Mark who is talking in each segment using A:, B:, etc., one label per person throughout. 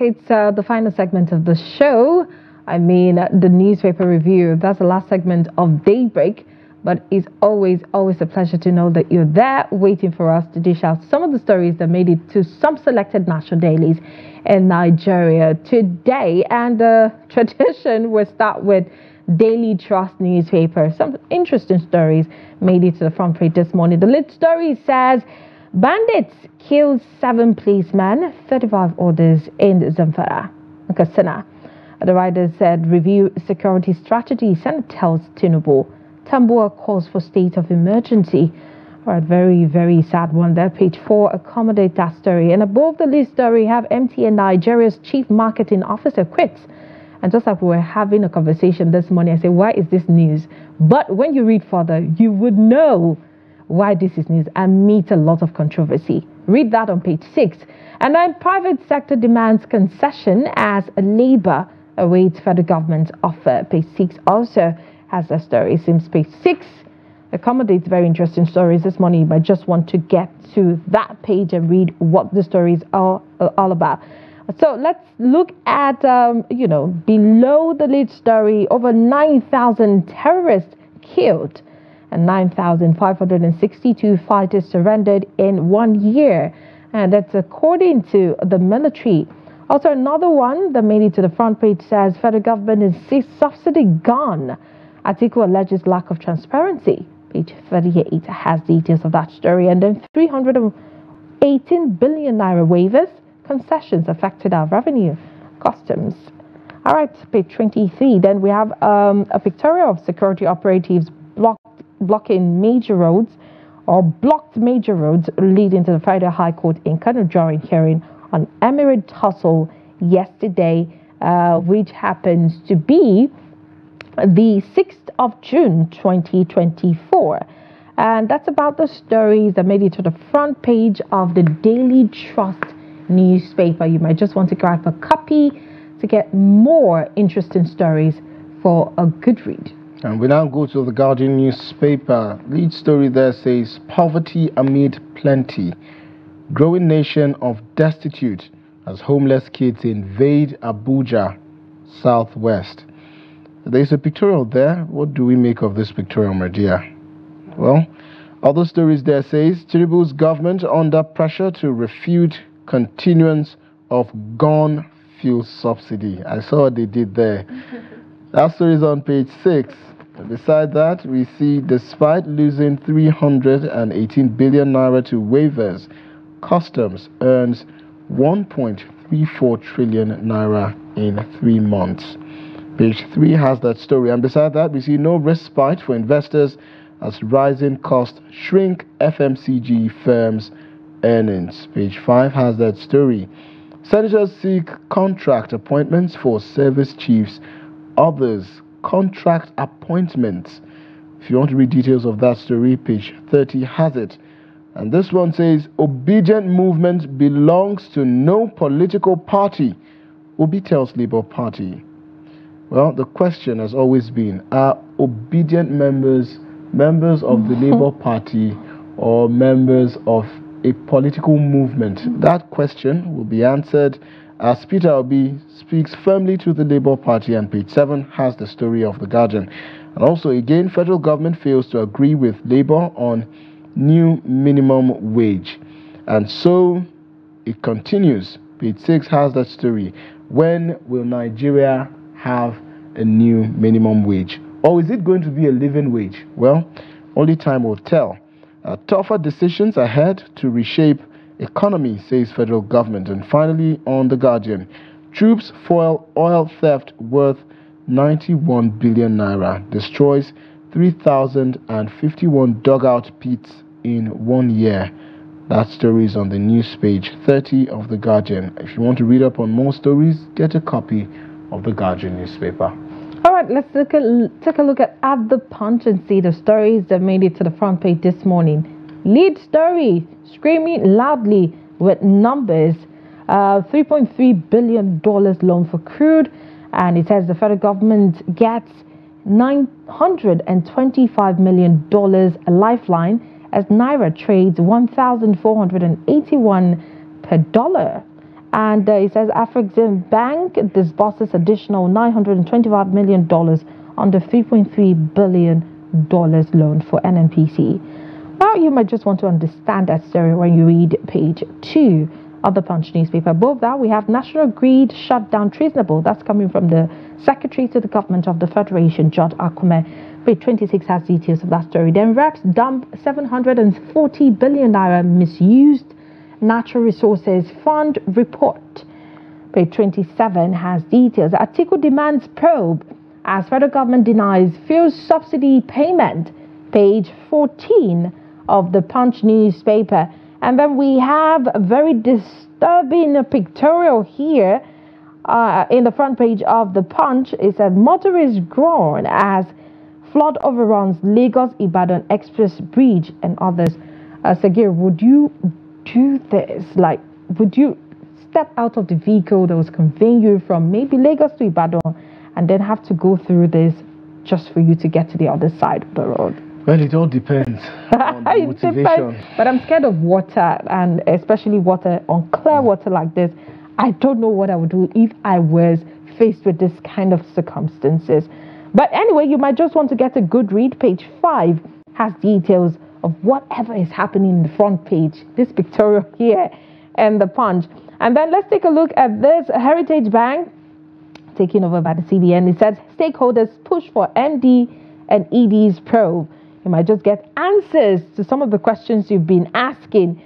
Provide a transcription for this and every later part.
A: it's the final segment of the show. I mean, the newspaper review. That's the last segment of Daybreak. But it's always a pleasure to know that you're there waiting for us to dish out some of the stories that made it to some selected national dailies in Nigeria today. And tradition, we'll start with Daily Trust newspaper. Some interesting stories made it to the front page this morning. The lead story says, bandits kill 7 policemen, 35 others in Zamfara, Katsina. The writer said, review security strategy. Senate tells Tinubu. Tambua calls for state of emergency. All right, very sad one there. Page 4, accommodate that story. And above the list story, have MTN Nigeria's chief marketing officer quits. And just like we were having a conversation this morning, I said, why is this news? But when you read further, you would know why this is news and meet a lot of controversy. Read that on page 6. And then private sector demands concession as Labour awaits federal government's offer. Page 6 also has a story. It seems page 6 accommodates very interesting stories this morning, but I just want to get to that page and read what the stories are all about. So let's look at, below the lead story, over 9,000 terrorists killed and 9,562 fighters surrendered in 1 year. And that's according to the military. Also, another one that made it to the front page says federal government insists subsidy gone. Atiku alleges lack of transparency. Page 38 has details of that story. And then 318 billion naira waivers, concessions affected our revenue, customs. All right, page 23. Then we have a pictorial of security operatives blocking major roads or blocked major roads leading to the Federal High Court in Kano during hearing on Emirate tussle yesterday, which happens to be the 6th of June 2024. And that's about the stories that made it to the front page of the Daily Trust newspaper. You might just want to grab a copy to get more interesting stories for a good read.
B: And we now go to the Guardian newspaper. Lead story there says, poverty amid plenty. Growing nation of destitute as homeless kids invade Abuja, southwest. There's a pictorial there. What do we make of this pictorial, my dear? Well, other stories there says, Tinubu's government under pressure to refute continuance of gone fuel subsidy. I saw what they did there. That story is on page 6. Beside that, we see despite losing 318 billion naira to waivers, customs earns 1.34 trillion naira in 3 months. Page 3 has that story. And beside that, we see no respite for investors as rising costs shrink FMCG firms' earnings. Page 5 has that story. Senators seek contract appointments for service chiefs. Others, contract appointments. If you want to read details of that story, page 30 has it. And this one says, obedient movement belongs to no political party. Obi tells Labour Party. Well, the question has always been, are obedient members of the Labour Party or members of a political movement? That question will be answered as Peter Obi speaks firmly to the Labour Party, and page 7 has the story of the Guardian. And also, again, federal government fails to agree with Labour on new minimum wage. And so it continues. Page 6 has that story. When will Nigeria have a new minimum wage? Or is it going to be a living wage? Well, only time will tell. Tougher decisions ahead to reshape economy, says federal government. And finally, on the Guardian, troops foil oil theft worth 91 billion naira, destroys 3,051 dugout pits in 1 year. That story is on the news page 30 of the Guardian. If you want to read up on more stories, get a copy of the Guardian newspaper.
A: All right, let's take a look at the Punch and see the stories that made it to the front page this morning. Lead story, screaming loudly with numbers. $3.3 billion loan for crude. And it says the federal government gets $925 million a lifeline as Naira trades 1,481 per dollar. And it says Afrexim Bank disburses additional $925 million on the $3.3 billion loan for NNPC. Now, you might just want to understand that story when you read page 2 of the Punch newspaper. Above that, we have national grid shutdown treasonable. That's coming from the Secretary to the Government of the Federation, George Akume. Page 26 has details of that story. Then reps dump 740 billion naira misused natural resources fund report. Page 27 has details. Atiku demands probe as federal government denies fuel subsidy payment. Page 14 of the Punch newspaper. And then we have a very disturbing pictorial here in the front page of the Punch. It says motorists groan as flood overruns Lagos-Ibadan Express Bridge and others. Sagir, would you do this? Like, would you step out of the vehicle that was conveying you from maybe Lagos to Ibadan and then have to go through this just for you to get to the other side of the road?
B: Well, it all depends on the motivation.
A: But I'm scared of water, and especially water on clear water like this. I don't know what I would do if I was faced with this kind of circumstances. But anyway, you might just want to get a good read. Page 5 has details of whatever is happening in the front page, this pictorial here and the Punch. And then let's take a look at this. Heritage Bank taken over by the CBN. It says stakeholders push for MD and ED's probe. You might just get answers to some of the questions you've been asking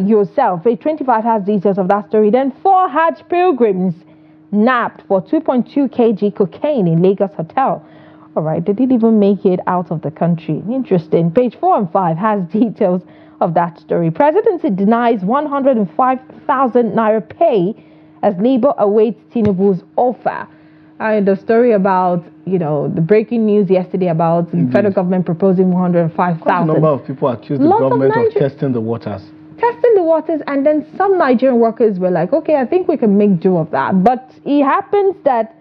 A: yourself. Page 25 has details of that story. Then 4 Hajj pilgrims nabbed for 2.2 kg cocaine in Lagos hotel. All right, they didn't even make it out of the country. Interesting. Page 4 and 5 has details of that story. Presidency denies 105,000 naira pay as Labour awaits Tinubu's offer. The story about, the breaking news yesterday about the federal government proposing 105,000.
B: A number of people accused the government of testing the waters.
A: Testing the waters, and then some Nigerian workers were like, okay, I think we can make do of that. But it happens that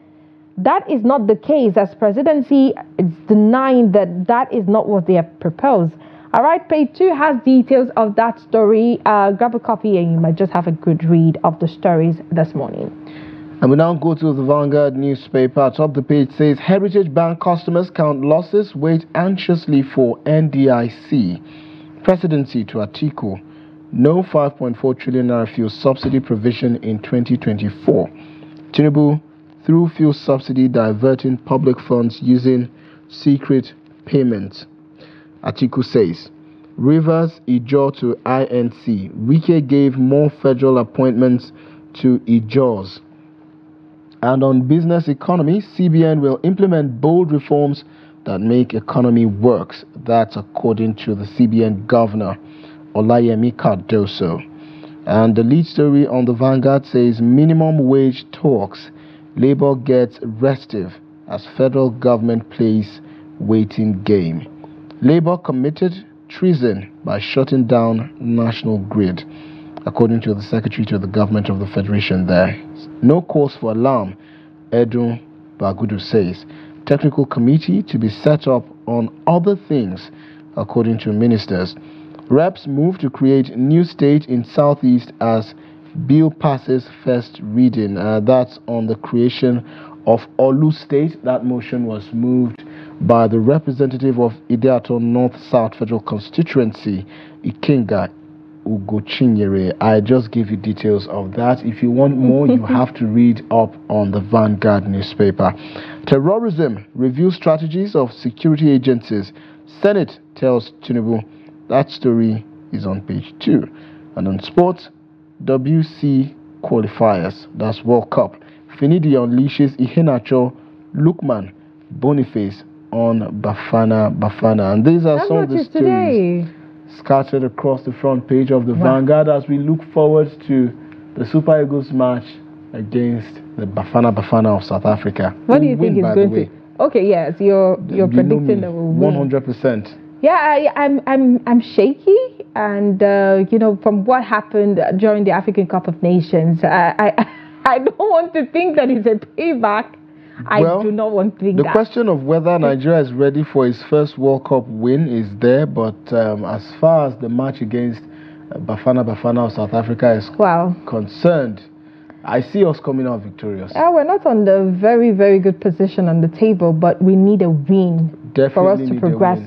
A: is not the case, as presidency is denying that is not what they have proposed. All right, page 2 has details of that story. Grab a copy and you might just have a good read of the stories this morning.
B: And we now go to the Vanguard newspaper. Top the page says Heritage Bank customers count losses, wait anxiously for NDIC. Presidency to Atiku. No 5.4 trillion naira fuel subsidy provision in 2024. Tinubu through fuel subsidy diverting public funds using secret payments. Atiku says Rivers Ijaw to INC. Wike gave more federal appointments to Ijaws. And on business economy, CBN will implement bold reforms that make economy works. That's according to the CBN governor, Olayemi Cardoso. And the lead story on the Vanguard says minimum wage talks. Labour gets restive as federal government plays waiting game. Labour committed treason by shutting down national grid, according to the Secretary to the Government of the Federation there. No cause for alarm, Edu Bagudu says. Technical committee to be set up on other things, according to ministers. Reps move to create new state in Southeast as bill passes first reading. That's on the creation of Olu State. That motion was moved by the representative of Ideato North-South Federal Constituency, Ikenga Ugochinyere. I just gave you details of that. If you want more, you have to read up on the Vanguard newspaper. Terrorism review strategies of security agencies. Senate tells Tinubu. That story is on page 2. And on sports, WC qualifiers. That's World Cup. Finidi unleashes Iheanacho, Lookman, Boniface on Bafana. And these are some of the stories scattered across the front page of the Vanguard as we look forward to the Super Eagles match against the Bafana of South Africa.
A: What do you think is going to? Okay, yes, you're predicting that we'll win.
B: 100%.
A: Yeah, I'm shaky, and from what happened during the African Cup of Nations, I don't want to think that it's a payback. I do not want to think
B: that.
A: The
B: question of whether Nigeria is ready for its first World Cup win is there, but as far as the match against Bafana of South Africa is concerned, I see us coming out victorious.
A: We're not on the very, very good position on the table, but we need a win for us to progress.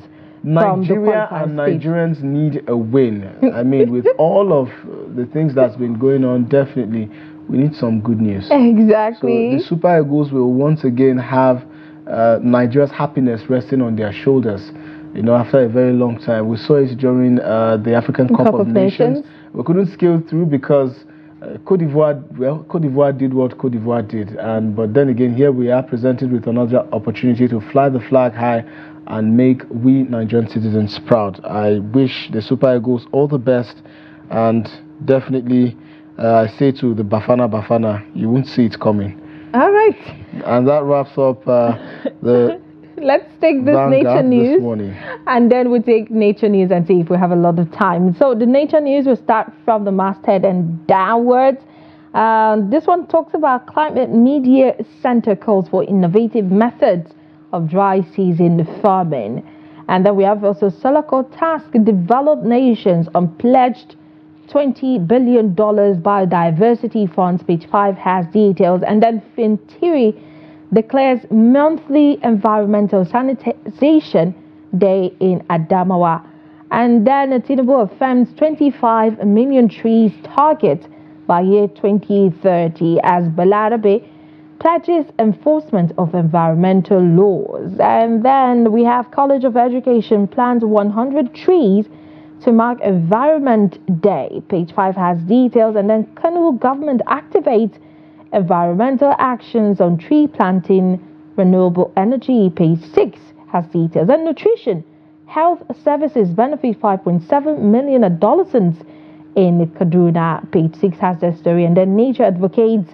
B: Nigeria and Nigerians need a win. I mean, with all of the things that's been going on, definitely we need some good news.
A: Exactly.
B: So the Super Eagles will once again have Nigeria's happiness resting on their shoulders. You know, after a very long time. We saw it during the African Cup of Nations. We couldn't scale through because Cote d'Ivoire did what Cote d'Ivoire did. But then again, here we are presented with another opportunity to fly the flag high and make we Nigerian citizens proud. I wish the Super Eagles all the best, and definitely I say to the Bafana, you won't see it coming.
A: All right.
B: And that wraps up the
A: Let's take this nature news and then we'll take nature news and see if we have a lot of time. So the nature news will start from the masthead and downwards. This one talks about Climate Media Center calls for innovative methods of dry season farming. And then we have also Solako task developed nations on pledged $20 billion biodiversity funds. Page 5 has details. And then Fintiri declares monthly environmental sanitization day in Adamawa. And then Tinubu affirms 25 million trees target by year 2030 as Balarabe pledges enforcement of environmental laws. And then we have College of Education plans 100 trees to mark Environment Day. Page 5 has details. And then Kano government activates environmental actions on tree planting, renewable energy. Page 6 has details. And nutrition, health services benefit 5.7 million adolescents in Kaduna. Page 6 has the story. And then nature advocates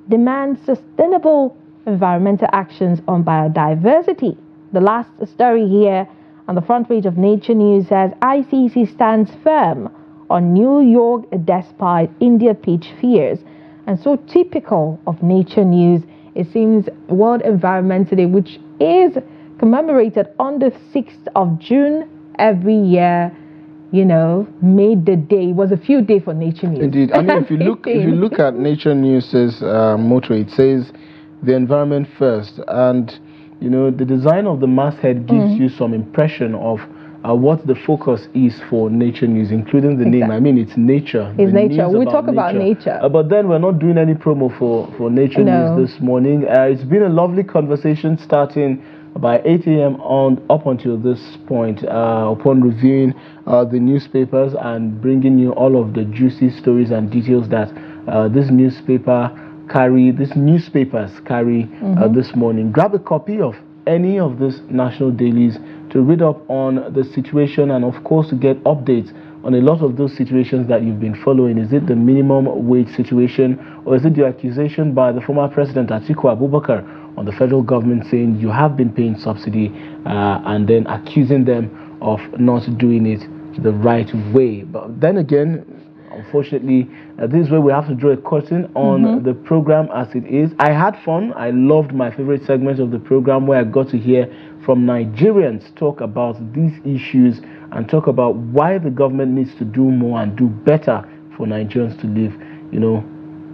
A: demand sustainable environmental actions on biodiversity. The last story here on the front page of Nature News says ICC stands firm on New York despite India pitch fears. And so typical of Nature News, it seems World Environment Day, which is commemorated on the 6th of June every year, you know, made the day. It was a field day for Nature News.
B: Indeed. I mean, if you look at Nature News's motto, it says the environment first. And, you know, the design of the masthead gives you some impression of what the focus is for Nature News, including the name. I mean, it's nature.
A: It's nature. We talk about nature.
B: But then we're not doing any promo for Nature News this morning. It's been a lovely conversation starting by 8 a.m. on up until this point, upon reviewing the newspapers and bringing you all of the juicy stories and details that these newspapers carry this morning. Grab a copy of any of these national dailies to read up on the situation and of course to get updates on a lot of those situations that you've been following. Is it the minimum wage situation, or is it the accusation by the former president Atiku Abubakar on the federal government saying you have been paying subsidy and then accusing them of not doing it the right way? But then again, unfortunately, this is where we have to draw a curtain on the program as it is. I had fun. I loved my favorite segment of the program where I got to hear from Nigerians talk about these issues and talk about why the government needs to do more and do better for Nigerians to live, you know,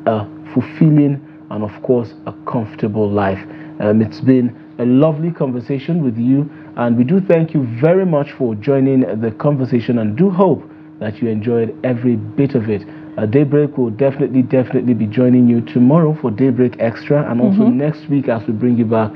B: a fulfilling and of course a comfortable life. It's been a lovely conversation with you, and we do thank you very much for joining the conversation and do hope that you enjoyed every bit of it. Daybreak will definitely be joining you tomorrow for Daybreak Extra, and also next week as we bring you back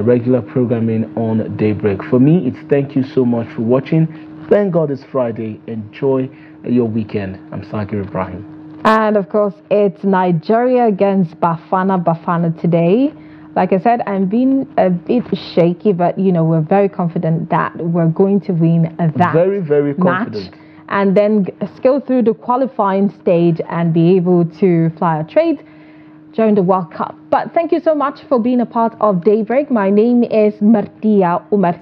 B: regular programming on Daybreak. For me, it's thank you so much for watching. Thank God it's Friday. Enjoy your weekend. I'm Sagir Ibrahim.
A: And of course, it's Nigeria against Bafana today. Like I said, I'm being a bit shaky, but you know, we're very confident that we're going to win that
B: very confident
A: match, and then go through the qualifying stage and be able to fly a trade during the World Cup. But thank you so much for being a part of Daybreak. My name is Martia Umar.